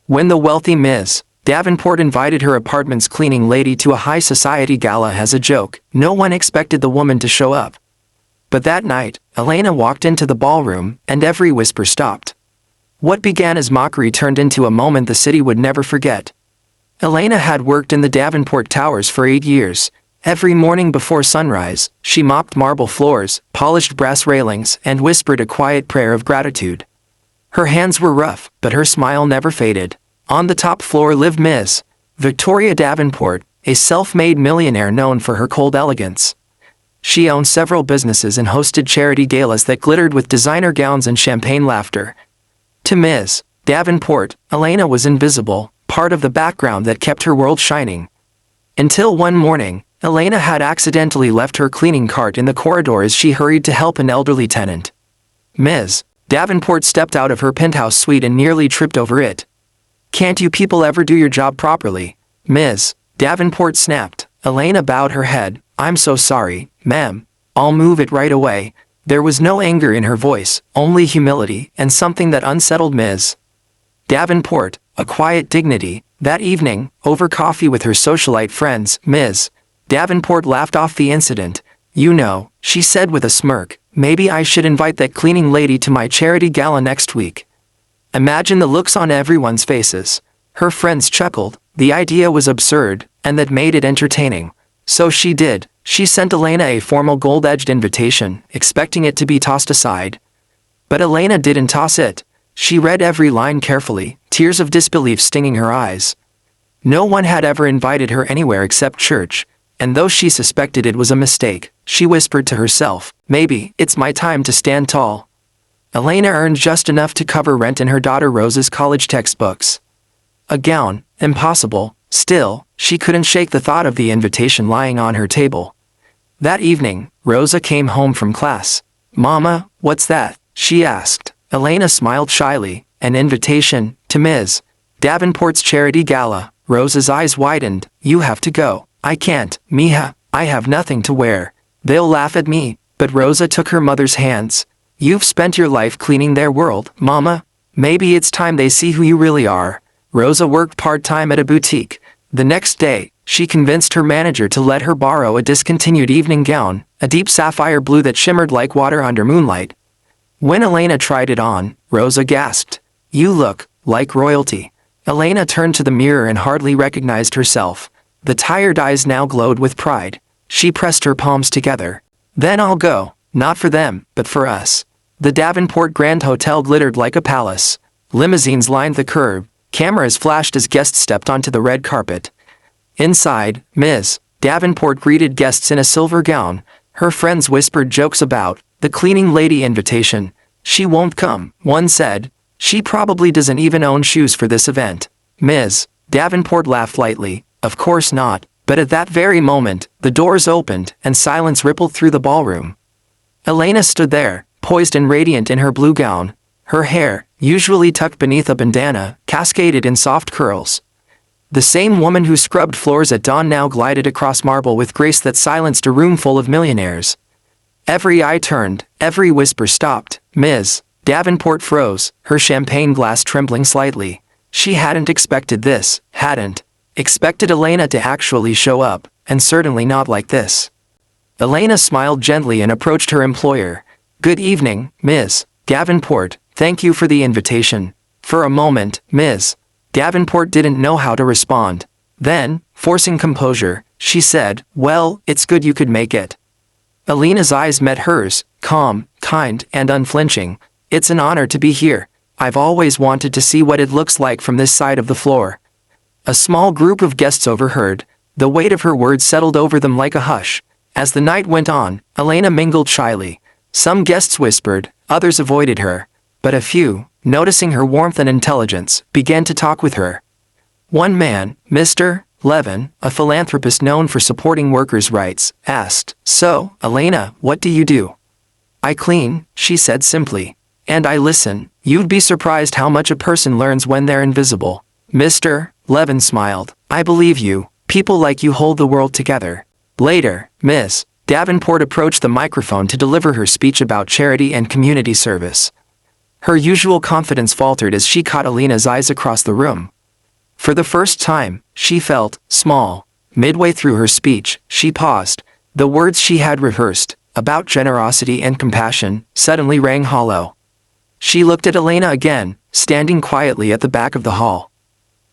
When the wealthy Ms. Davenport invited her apartment's cleaning lady to a high society gala as a joke, no one expected the woman to show up. But that night, Elena walked into the ballroom, and every whisper stopped. What began as mockery turned into a moment the city would never forget. Elena had worked in the Davenport Towers for 8 years. Every morning before sunrise, she mopped marble floors, polished brass railings, and whispered a quiet prayer of gratitude. Her hands were rough, but her smile never faded. On the top floor lived Ms. Victoria Davenport, a self-made millionaire known for her cold elegance. She owned several businesses and hosted charity galas that glittered with designer gowns and champagne laughter. To Ms. Davenport, Elena was invisible, part of the background that kept her world shining. Until one morning, Elena had accidentally left her cleaning cart in the corridor as she hurried to help an elderly tenant. Ms. Davenport stepped out of her penthouse suite and nearly tripped over it. "Can't you people ever do your job properly?" Ms. Davenport snapped. Elena bowed her head. "I'm so sorry, ma'am. I'll move it right away." There was no anger in her voice, only humility and something that unsettled Ms. Davenport, a quiet dignity. That evening, over coffee with her socialite friends, Ms. Davenport laughed off the incident. "You know," she said with a smirk, "maybe I should invite that cleaning lady to my charity gala next week." Imagine the looks on everyone's faces. Her friends chuckled. The idea was absurd, and that made it entertaining. So she did. She sent Elena a formal gold-edged invitation, expecting it to be tossed aside. But Elena didn't toss it. She read every line carefully, tears of disbelief stinging her eyes. No one had ever invited her anywhere except church, and though she suspected it was a mistake, she whispered to herself, "Maybe it's my time to stand tall." Elena earned just enough to cover rent in her daughter Rosa's college textbooks. A gown, impossible. Still, she couldn't shake the thought of the invitation lying on her table. That evening, Rosa came home from class. "Mama, what's that?" she asked. Elena smiled shyly. "An invitation to Ms. Davenport's charity gala." Rosa's eyes widened. "You have to go." "I can't, mija. I have nothing to wear. They'll laugh at me." But Rosa took her mother's hands. "You've spent your life cleaning their world, Mama. Maybe it's time they see who you really are." Rosa worked part-time at a boutique. The next day, she convinced her manager to let her borrow a discontinued evening gown, a deep sapphire blue that shimmered like water under moonlight. When Elena tried it on, Rosa gasped, "You look like royalty." Elena turned to the mirror and hardly recognized herself. The tired eyes now glowed with pride. She pressed her palms together. "Then I'll go, not for them, but for us." The Davenport Grand Hotel glittered like a palace. Limousines lined the curb. Cameras flashed as guests stepped onto the red carpet. Inside, Ms. Davenport greeted guests in a silver gown. Her friends whispered jokes about the cleaning lady invitation. "She won't come," one said. "She probably doesn't even own shoes for this event." Ms. Davenport laughed lightly. "Of course not." But at that very moment, the doors opened and silence rippled through the ballroom. Elena stood there, poised and radiant in her blue gown. Her hair, usually tucked beneath a bandana, cascaded in soft curls. The same woman who scrubbed floors at dawn now glided across marble with grace that silenced a room full of millionaires. Every eye turned, every whisper stopped. Ms. Davenport froze, her champagne glass trembling slightly. She hadn't expected this, hadn't expected Elena to actually show up, and certainly not like this. Elena smiled gently and approached her employer. "Good evening, Ms. Davenport. Thank you for the invitation." For a moment, Ms. Davenport didn't know how to respond. Then, forcing composure, she said, "Well, it's good you could make it." Elena's eyes met hers, calm, kind, and unflinching. "It's an honor to be here. I've always wanted to see what it looks like from this side of the floor." A small group of guests overheard. The weight of her words settled over them like a hush. As the night went on, Elena mingled shyly. Some guests whispered, others avoided her. But a few, noticing her warmth and intelligence, began to talk with her. One man, Mr. Levin, a philanthropist known for supporting workers' rights, asked, "So, Elena, what do you do?" "I clean," she said simply. "And I listen." You'd be surprised how much a person learns when they're invisible. Mr. Levin smiled. "I believe you. People like you hold the world together." Later, Ms. Davenport approached the microphone to deliver her speech about charity and community service. Her usual confidence faltered as she caught Elena's eyes across the room. For the first time, she felt small. Midway through her speech, she paused. The words she had rehearsed, about generosity and compassion, suddenly rang hollow. She looked at Elena again, standing quietly at the back of the hall.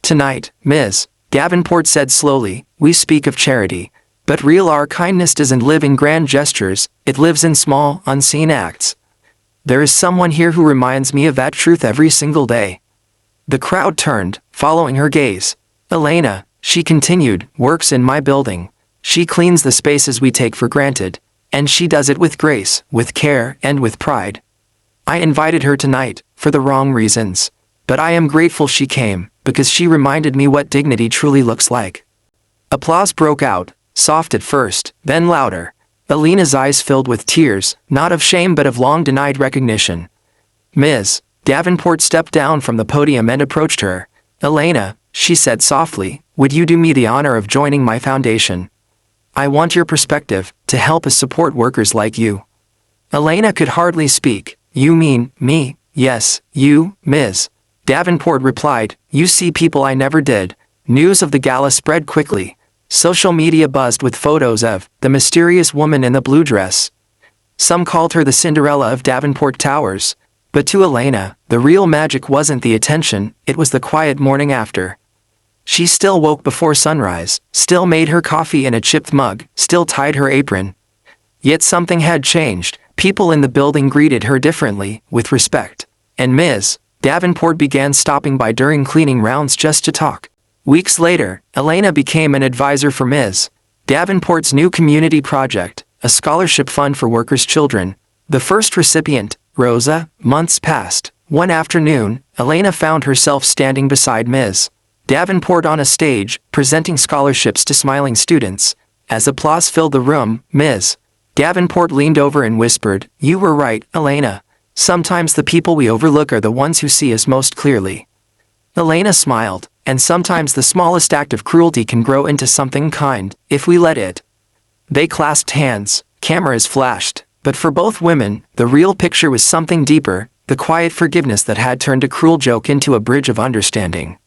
"Tonight, Ms. Davenport said slowly, we speak of charity. But real our kindness doesn't live in grand gestures, it lives in small, unseen acts. There is someone here who reminds me of that truth every single day." The crowd turned, following her gaze. "Elena," she continued, "works in my building. She cleans the spaces we take for granted. And she does it with grace, with care, and with pride. I invited her tonight, for the wrong reasons. But I am grateful she came, because she reminded me what dignity truly looks like." Applause broke out, soft at first, then louder. Elena's eyes filled with tears, not of shame but of long-denied recognition. Ms. Davenport stepped down from the podium and approached her. "Elena," she said softly, "would you do me the honor of joining my foundation? I want your perspective, to help us support workers like you." Elena could hardly speak. "You mean, me?" "Yes, you, Ms. Davenport replied. "You see people I never did." News of the gala spread quickly. Social media buzzed with photos of the mysterious woman in the blue dress. Some called her the Cinderella of Davenport Towers. But to Elena, the real magic wasn't the attention, it was the quiet morning after. She still woke before sunrise, still made her coffee in a chipped mug, still tied her apron. Yet something had changed. People in the building greeted her differently, with respect. And Ms. Davenport began stopping by during cleaning rounds just to talk. Weeks later, Elena became an advisor for Ms. Davenport's new community project, a scholarship fund for workers' children. The first recipient, Rosa. Months passed. One afternoon, Elena found herself standing beside Ms. Davenport on a stage, presenting scholarships to smiling students. As applause filled the room, Ms. Davenport leaned over and whispered, "You were right, Elena. Sometimes the people we overlook are the ones who see us most clearly." Elena smiled, and sometimes the smallest act of cruelty can grow into something kind, if we let it. They clasped hands, cameras flashed, but for both women, the real picture was something deeper, the quiet forgiveness that had turned a cruel joke into a bridge of understanding.